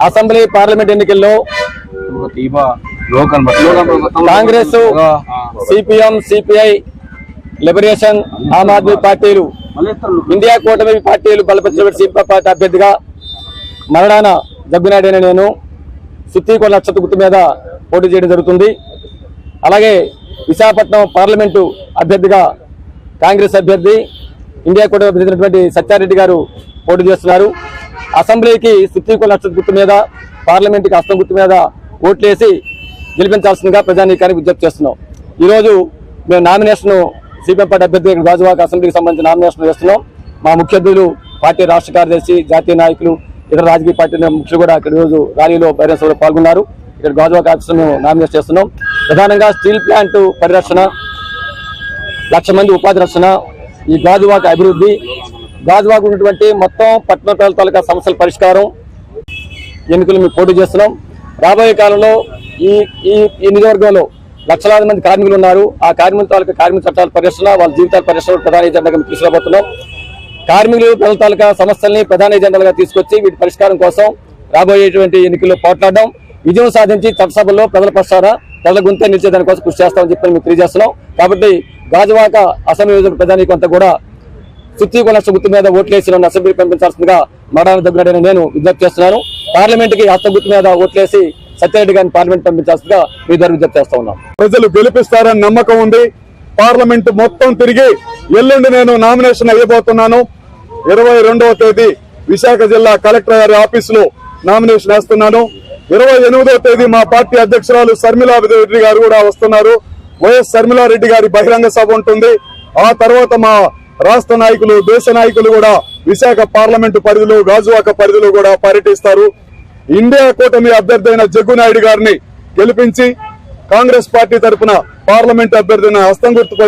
Assembly parliament ఎన్నికల్లో Congress, CPM, CPI, liberation, Aam Aadmi పార్టీలు, India కూటమి పార్టీలు బలపరిచిన సీపీ పార్టీ అభ్యర్థిగా మరణాన జగ్గునాయుడు అనే నేను సుత్తికొండ నక్షత్ర గుర్తు మీద పోటీ చేయడం జరుగుతుంది. అలాగే విశాఖపట్నం పార్లమెంటు అభ్యర్థిగా కాంగ్రెస్ అభ్యర్థి, ఇండియా కూటమి అభ్యర్థి సత్యారెడ్డి గారు పోటీ చేస్తున్నారు. అసెంబ్లీకి సుత్తికొండ నక్షత్ర గుర్తు మీద, పార్లమెంటుకి హస్తం గుర్తు మీద ఓట్లేసి గెలిపించాల్సిందిగా ప్రజానీకానికి విజ్ఞప్తి చేస్తున్నాం. ఈరోజు మేము నామినేషన్ సిపిఎం పార్టీ అభ్యర్థి గాజువాక అసెంబ్లీకి సంబంధించిన నామినేషన్ చేస్తున్నాం. మా ముఖ్య అతిథులు, పార్టీ రాష్ట్ర కార్యదర్శి, జాతీయ నాయకులు, ఇతర రాజకీయ పార్టీ ముఖ్యులు కూడా ఇక్కడ రోజు ర్యాలీలో బహిరంగ సభలో పాల్గొన్నారు. ఇక్కడ గాజువాక ఆఫీసులో మేము నామినేట్ చేస్తున్నాం. ప్రధానంగా స్టీల్ ప్లాంట్ పరిరక్షణ, 1,00,000 మంది ఉపాధి రక్షణ, ఈ గాజువాక అభివృద్ధి, గాజువాక ఉన్నటువంటి మొత్తం పట్టణ ప్రాంతాల సమస్యల పరిష్కారం ఎన్నికలు మేము పోటీ చేస్తున్నాం. రాబోయే కాలంలో ఈ నియోజకవర్గంలో లక్షలాది మంది కార్మికులు ఉన్నారు. ఆ కార్మిక చట్టాల పరిరక్షణ, వాళ్ళ జీవితాల పరిరక్షణ ప్రధాన ఎజెండాగా మేము తీసుకురాబోతున్నాం. కార్మికులు ప్రజల తాలూకా సమస్యల్ని ప్రధాన ఎజెండాలుగా తీసుకొచ్చి వీటి పరిష్కారం కోసం రాబోయేటువంటి ఎన్నికల్లో పోట్లాడడం, విజయం సాధించి చట్టసభల్లో ప్రజల పక్షాన ప్రజల గొంతు నిలిచేదాని కోసం కృషి చేస్తామని చెప్పి మేము తెలియజేస్తున్నాం. కాబట్టి గాజువాక అసెంబ్లీ నియోజకవర్గ ప్రధానికంతా కూడా సుత్తికొండ నక్షత్ర గుర్తు మీద ఓట్లేసి నన్ను అసెంబ్లీకి పంపించాల్సిందిగా మరణాన జగ్గునాయుడు నేను విజ్ఞప్తి చేస్తున్నాను. పార్లమెంట్కి హస్తం గుర్తు మీద ఓట్లేసి సత్యారెడ్డి గారిని పార్లమెంట్ పంపించాల్సిందిగా మీ ద్వారా విజ్ఞప్తి చేస్తా ఉన్నాం. ప్రజలు గెలిపిస్తారని నమ్మకం ఉంది. పార్లమెంట్ మొత్తం తిరిగి ఎల్లుండి నేను నామినేషన్ అయ్యబోతున్నాను. 22వ తేదీ విశాఖ జిల్లా కలెక్టర్ గారి ఆఫీసులో నామినేషన్ వేస్తున్నాను. 28వ తేదీ మా పార్టీ అధ్యక్షురాలు శర్మిలారెడ్డి గారు కూడా వస్తున్నారు. వైఎస్ శర్మిలారెడ్డి గారి బహిరంగ సభ ఉంటుంది. ఆ తర్వాత మా రాష్ట్ర నాయకులు, దేశ నాయకులు కూడా విశాఖ పార్లమెంటు పరిధిలో, గాజువాక పరిధిలో కూడా పర్యటిస్తారు. ఇండియా కూటమి అభ్యర్థి అయిన జగ్గునాయుడు గారిని గెలిపించి కాంగ్రెస్ పార్టీ తరఫున పార్లమెంట్ అభ్యర్థిని హస్తం గుర్తు